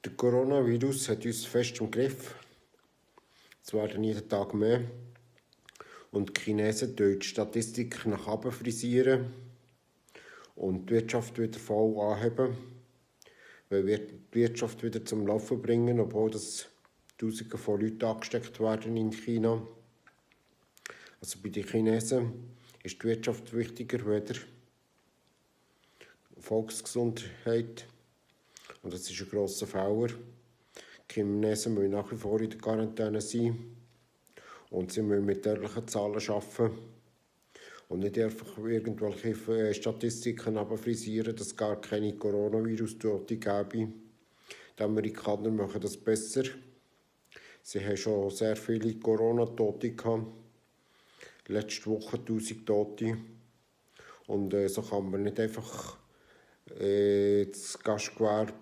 Der Coronavirus hat uns fest im Griff. Es werden jeden Tag mehr. Und die Chinesen frisieren die Statistik nach oben frisieren und die Wirtschaft wieder voll anheben. Weil wir die Wirtschaft wieder zum Laufen bringen, obwohl das Tausende von Leuten angesteckt werden in China. Also bei den Chinesen ist die Wirtschaft wichtiger als die Volksgesundheit. Und das ist ein grosser Fehler. Die Chinesen müssen nach wie vor in der Quarantäne sein. Und sie müssen mit ehrlichen Zahlen arbeiten. Und nicht einfach irgendwelche Statistiken frisieren, dass es gar keine Coronavirus-Tote gäbe. Die Amerikaner machen das besser. Sie haben schon sehr viele Corona-Tote gehabt. Letzte Woche 1000 Tote. Und so kann man nicht einfach das Gastgewerbe